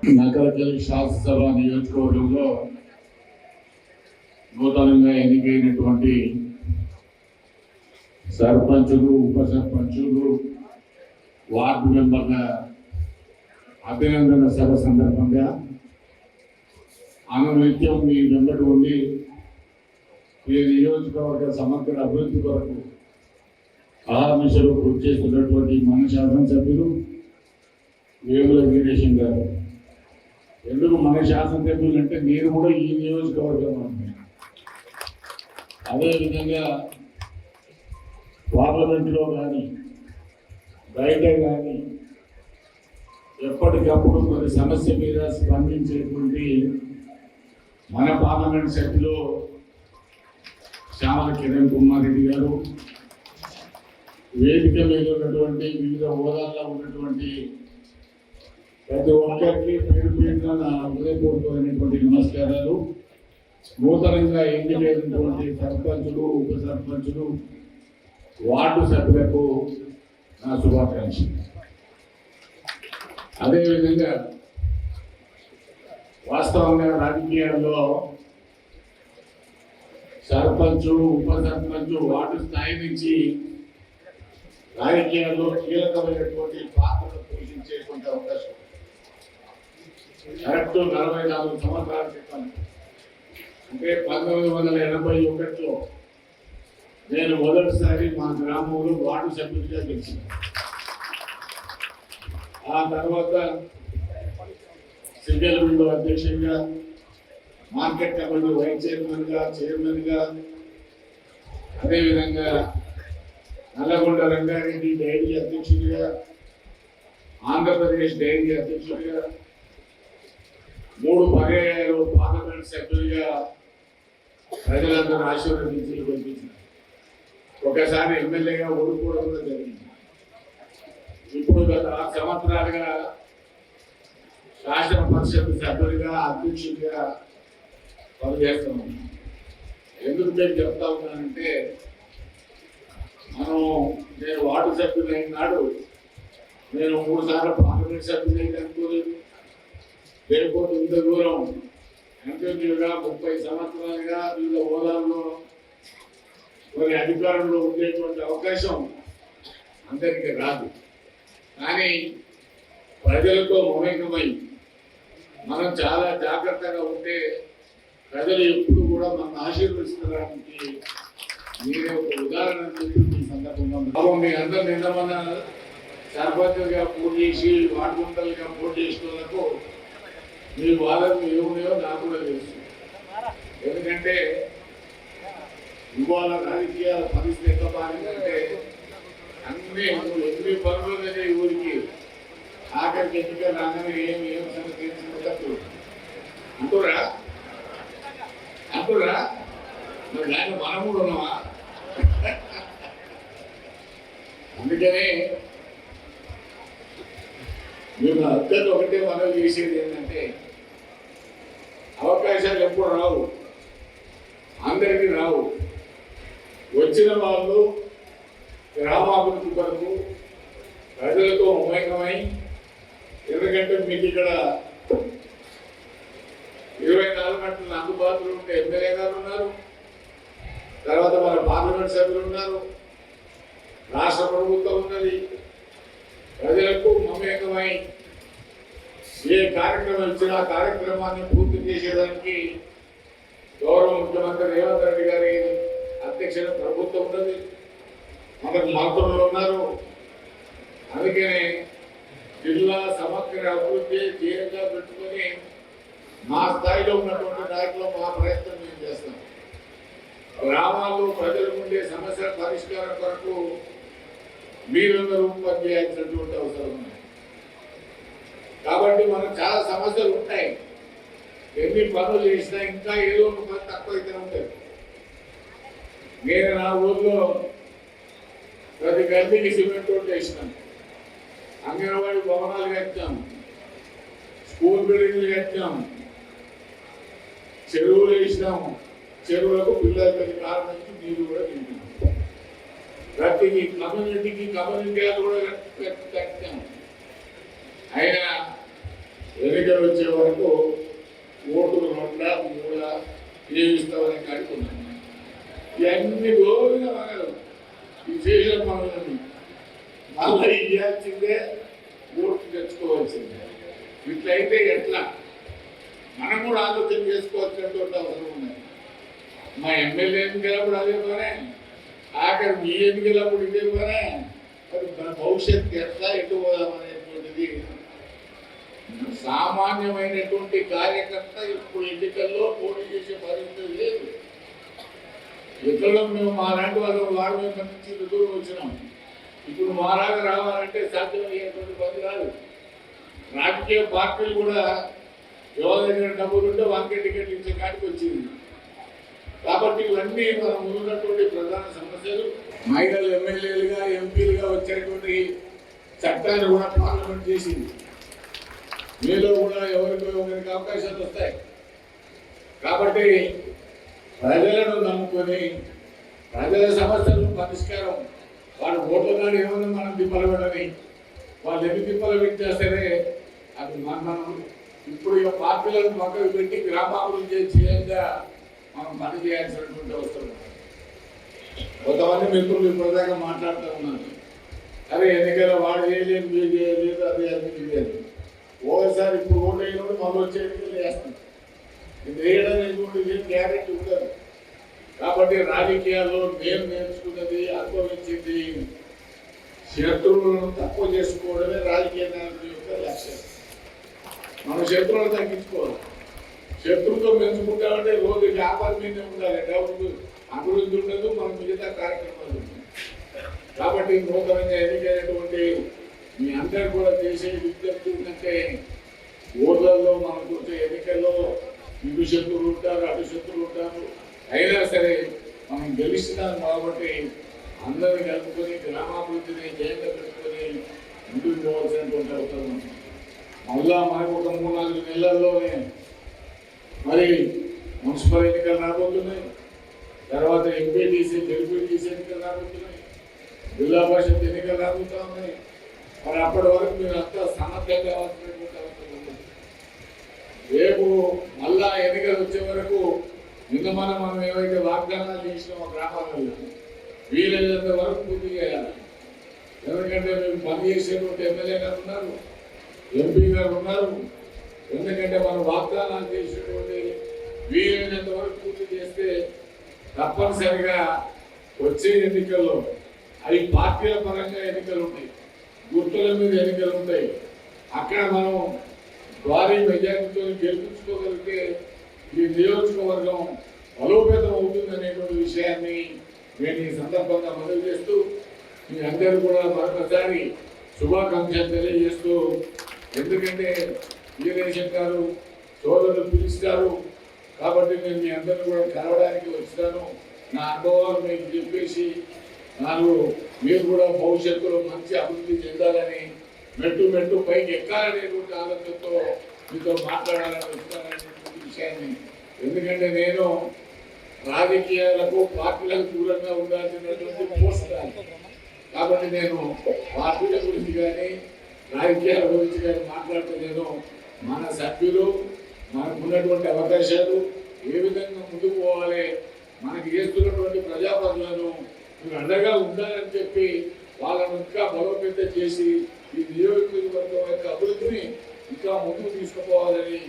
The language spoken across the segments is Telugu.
నకరకల్ శాసనసభ నియోజకవర్గంలో నూతనంగా ఎన్నికైనటువంటి సర్పంచులు, ఉప సర్పంచులు, వార్డు మెంబర్ల అభినందన సభ సందర్భంగా అనునిత్యం మీ వెంబడి ఉండి ఈ నియోజకవర్గ సమగ్ర అభివృద్ధి కొరకు అహర్నిశలు కృషి చేస్తున్నటువంటి మన శాసనసభ్యులు వేముల వీరేశం గారు. ఎందుకు మన శాసనసభ్యులు అంటే మీరు కూడా ఈ నియోజకవర్గం ఉంటుంది. అదేవిధంగా పార్లమెంట్లో కానీ బయట కానీ ఎప్పటికప్పుడు కొన్ని సమస్య మీద స్పందించేటువంటి మన పార్లమెంట్ సభ్యులు శ్యామల కిరణ్ కుమార్ రెడ్డి గారు, వేదిక మీద ఉన్నటువంటి వివిధ హోదాల్లో ఉన్నటువంటి ప్రతి ఒక్కరికి పేరు పేరున నా హృదయపూర్వకమైనటువంటి నమస్కారాలు. నూతనంగా ఎన్నికైనటువంటి సర్పంచులు, ఉప సర్పంచులు, వార్డు సభ్యులకు నా శుభాకాంక్షలు. అదేవిధంగా వాస్తవంగా రాజకీయాల్లో సర్పంచు, ఉప సర్పంచు, వార్డు స్థాయి నుంచి రాజకీయాల్లో కీలకమైనటువంటి పాత్రను పోషించేటువంటి అవకాశం. కరెక్ట్ 44 సంవత్సరాల క్రితం అంటే 1981లో నేను మొదటిసారి మా గ్రామంలో వార్డు సభ్యుడిగా గెలిచాను. ఆ తర్వాత సింగల్ విండో అధ్యక్షుడిగా, మార్కెట్ కమిటీ వైస్ చైర్మన్గా, అదేవిధంగా నల్లగొండ రంగారెడ్డి డైరీ అధ్యక్షుడిగా, ఆంధ్రప్రదేశ్ డైరీ అధ్యక్షుడిగా, 3 పర్యాయాలు పార్లమెంట్ సభ్యులుగా ప్రజలందరూ ఆశీర్వదించి పంపించారు. ఒకసారి ఎమ్మెల్యేగా ఓడిపోవడం కూడా జరిగింది. ఇప్పుడు గత 6 సంవత్సరాలుగా శాసన పరిషత్ సభ్యుడిగా, అధ్యక్షుడిగా పనిచేస్తున్నాం. ఎందుకు నేను చెప్తా ఉన్నానంటే, నేను వార్డు సభ్యులు అయిన నాడు నేను 3 సార్లు పార్లమెంట్ సభ్యులు అయితే అనుకోలేదు. లేకపోతే ఇంత దూరం కంటిన్యూగా 30 సంవత్సరాలుగా వివిధ హోదాల్లో మరి అధికారంలో ఉండేటువంటి అవకాశం అందరికీ రాదు. కానీ ప్రజలతో మమేకమై మనం చాలా జాగ్రత్తగా ఉంటే ప్రజలు ఎప్పుడు కూడా మనం ఆశీర్వదించడానికి మీరే ఒక ఉదాహరణ ఈ సందర్భంగా మీ అందరూ నిన్న మన సర్పంచులుగా పోటీ చేసి, వార్డు మెంబర్లుగా పోటీ చేసిన వాళ్ళకు మీ బాధలు ఏమున్నాయో నాకు కూడా తెలుసు. ఎందుకంటే ఇవాళ రాజకీయ పరిస్థితి ఎట్లా మారిందంటే ఎన్ని పనులు ఉన్నాయి ఊరికి, ఆఖరికి ఎన్నికలు రాగానే ఏం సంగతి అంటురా మరి దాన్ని మనం కూడా ఉన్నామా? అందుకనే మేము అద్దెలు ఒకటే మనం చేసేది ఏంటంటే, అవకాశాలు ఎప్పుడు రావు, అందరికీ రావు. వచ్చిన వాళ్ళు గ్రామాభివృద్ధి కొరకు ప్రజలతో మమేకమై, ఎందుకంటే మీకు ఇక్కడ 24 గంటలు అందుబాటులో ఉండే ఎమ్మెల్యే గారు ఉన్నారు, తర్వాత మన పార్లమెంట్ సభ్యులు ఉన్నారు, రాష్ట్ర ప్రభుత్వం ఉన్నది. ప్రజలకు మమేకమై ఏ కార్యక్రమం ఇచ్చినా కార్యక్రమాన్ని పూర్తి చేసేదానికి గౌరవ ముఖ్యమంత్రి రేవంత్ రెడ్డి గారి అధ్యక్షత ప్రభుత్వం ఉన్నది, మనకు మంత్రులు ఉన్నారు. అందుకనే జిల్లా సమగ్ర అభివృద్ధి ధ్యేయంగా పెట్టుకొని మా స్థాయిలో ఉన్నటువంటి నాయకులు మా ప్రయత్నం మేము చేస్తాం. గ్రామాల్లో ప్రజలకు ఉండే సమస్యల పరిష్కారం కొరకు మీరందరూ పనిచేయాల్సినటువంటి అవసరం ఉంది. కాబట్టి మనకు చాలా సమస్యలు ఉంటాయి. ఎన్ని పనులు చేసినా ఇంకా ఏదో ఒక పని తక్కువ అయితే ఉంటాయి. నేను నా ఊర్లో ప్రతి గల్లీకి సిమెంట్ రోడ్లు వేసినాను, అంగన్వాడీ భవనాలు కట్టాం, స్కూల్ బిల్డింగ్లు కట్టాం, చెరువులు వేసినాము. చెరువులకు పిల్లలకి కారణం నీళ్ళు కూడా తింటున్నాం. ప్రతి కమ్యూనిటీకి కమ్యూనిటీలు కూడా కట్టాం. అయినా ఎన్నికలు వచ్చే వరకు ఓటులు 2 3 ఏమిస్తామని కడుకున్నాను. ఇవన్నీ గోరుగా మనలు ఈ చేసిన పనులని మళ్ళీ ఇవ్వాల్సిందే, ఓట్లు తెచ్చుకోవాల్సిందే. ఇట్లయితే ఎట్లా? మనం కూడా ఆలోచన చేసుకోవాల్సినటువంటి అవసరం ఉన్నది. మా ఎమ్మెల్యే ఎన్నికలప్పుడు అదే పనే, ఆఖరి మీ ఎన్నికలప్పుడు ఇదే పనే. మరి మన భవిష్యత్తు ఎట్లా ఎటు పోదామనేటువంటిది సామాన్యమైనటువంటి కార్యకర్త ఇప్పుడు ఎన్నికల్లో పోటీ చేసే పరిస్థితి లేదు. ఎక్కడో మేము మా లాంటి వాళ్ళు వాడు నుంచి దూరం వచ్చినాం. ఇప్పుడు మాలాగా రావాలంటే సాధ్యమయ్యేటువంటి పని కాదు. రాజకీయ పార్టీలు కూడా ఎవరి దగ్గర డబ్బులు ఉంటే వాళ్ళకే టికెట్లు ఇచ్చే కాడికి వచ్చింది. కాబట్టి ఇవన్నీ మనం ఉన్నటువంటి ప్రధాన సమస్యలు. మహిళలు ఎమ్మెల్యేలుగా ఎంపీలుగా వచ్చేటువంటి చట్టాన్ని కూడా పార్లమెంట్ చేసింది. మీలో కూడా ఒకరికి అవకాశాలు వస్తాయి. కాబట్టి ప్రజలను నమ్ముకొని ప్రజల సమస్యలను పరిష్కారం, వాడు ఓట్ల నాడు ఏమన్నా మనం తిప్పలు పెట్టని, వాళ్ళు ఎన్ని తిప్పలు పెట్టినా సరే అది మనం ఇప్పుడు ఈ పార్టీలను పక్కకు పెట్టి గ్రామాభివృద్ధి చేయంగా మనం పని చేయాల్సినటువంటి అవసరం. కొంతమంది మిత్రులు ఇప్పటిదాకా మాట్లాడుతూ ఉన్నారు, అరే ఎన్నికల వాడు చేయలేదు, మీరు చేయలేదు, అదే అది లేదు. ఓసారి ఇప్పుడు ఓటు వేయడం మళ్ళీ వచ్చే ఎన్నికలు వేస్తాం. ఇది వేయడం అనేటువంటి గ్యారెంటీ ఉండదు. కాబట్టి రాజకీయాల్లో నేను నేర్చుకున్నది, అనుభవించింది, శత్రువులను తక్కువ చేసుకోవడమే రాజకీయ నాయకుల యొక్క లక్ష్యం. మనం శత్రువులను తగ్గించుకోవాలి. శత్రువుతో పెంచుకుంటామంటే రోజు వ్యాపారం మీదే ఉండాలి, డబ్బు అభివృద్ధి ఉండదు, మనం మిగతా కార్యక్రమాలు ఉంటాయి. కాబట్టి నూతనంగా ఎన్నికైనటువంటి మీ అందరూ కూడా చేసే విజ్ఞప్తి ఏంటంటే, ఓట్లలో మనకు వచ్చే ఎన్నికల్లో ఇటు శత్రువులు ఉంటారు, అటు శత్రువులు ఉంటారు. అయినా సరే మనం గెలిచినాం కాబట్టి అందరినీ కలుపుకొని గ్రామాభివృద్ధిని జయంగా పెట్టుకొని ముందుకు పోవాల్సినటువంటి అవసరం ఉంది. మళ్ళా మనకు ఒక 3-4 నెలల్లోనే మరి మున్సిపల్ ఎన్నికలు రాబోతున్నాయి, తర్వాత ఎంపీటీసీ జెడ్పీటీసీ ఎన్నికలు రాబోతున్నాయి, జిల్లా పరిషత్ ఎన్నికలు రాబోతా ఉన్నాయి. మరి అప్పటి వరకు మీరు అంతా సమర్థంగా కావాల్సినటువంటి అవసరం ఉంది. రేపు మళ్ళా ఎన్నికలు వచ్చే వరకు నిన్న మనం ఏవైతే వాగ్దానాలు చేసినామో గ్రామాలలో వీలైనంత వరకు పూర్తి చేయాలి. ఎందుకంటే మేము పని చేసేటువంటి ఎమ్మెల్యే గారు ఉన్నారు, ఎంపీ గారు ఉన్నారు. ఎందుకంటే మనం వాగ్దానాలు చేసినటువంటి వీలైనంత వరకు పూర్తి చేస్తే తప్పనిసరిగా వచ్చే ఎన్నికల్లో అవి పార్టీల పరంగా ఎన్నికలు ఉంటాయి, గుర్తుల మీద ఎన్నికలు ఉంటాయి. అక్కడ మనం భారీ మెజారిటీతో గెలిపించుకోగలిగితే ఈ నియోజకవర్గం బలోపేతం అవుతుందనేటువంటి విషయాన్ని నేను ఈ సందర్భంగా మనవి చేస్తూ మీ అందరూ కూడా మరొకసారి శుభాకాంక్షలు తెలియజేస్తూ, ఎందుకంటే వీరేశం గారు సోదరులు పిలుస్తారు కాబట్టి నేను మీ అందరూ కూడా కలవడానికి వచ్చినాను. నా అనుభవాలు మీకు చెప్పేసి మీరు కూడా భవిష్యత్తులో మంచి అభివృద్ధి చెందాలని, మెట్టు పైకి ఎక్కాలనేటువంటి ఆలోచనతో మీతో మాట్లాడాలని వస్తాననేటువంటి విషయాన్ని, ఎందుకంటే నేను రాజకీయాలకు పార్టీలకు దూరంగా ఉండాల్సినటువంటి పోస్టాను. కాబట్టి నేను పార్టీల గురించి కానీ రాజకీయాల గురించి కానీ మాట్లాడుతూ నేను మన సభ్యులు మనకున్నటువంటి అవకాశాలు ఏ విధంగా ముందుకు పోవాలి, మనకి చేస్తున్నటువంటి ప్రజాపరులను మీరు అండగా ఉండాలని చెప్పి వాళ్ళను ఇంకా బలోపేతం చేసి ఈ నియోజకవర్గం యొక్క అభివృద్ధిని ఇంకా ముందుకు తీసుకుపోవాలని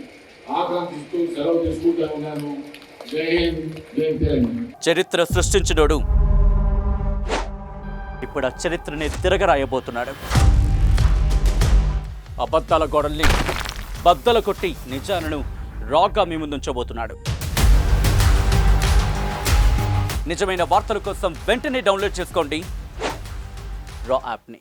ఆకాంక్షిస్తూ సెలవు తీసుకుంటా ఉన్నాను. జై హింద్, జై తెలంగాణ. చరిత్ర సృష్టించినోడు ఇప్పుడు ఆ చరిత్రని తిరగరాయబోతున్నాడు. అబద్ధాల గోడల్ని బద్దలు కొట్టి నిజాలను రాగా మీ ముందుంచబోతున్నాడు. నిజమైన వార్తల కోసం వెంటనే డౌన్లోడ్ చేసుకోండి రా యాప్ని.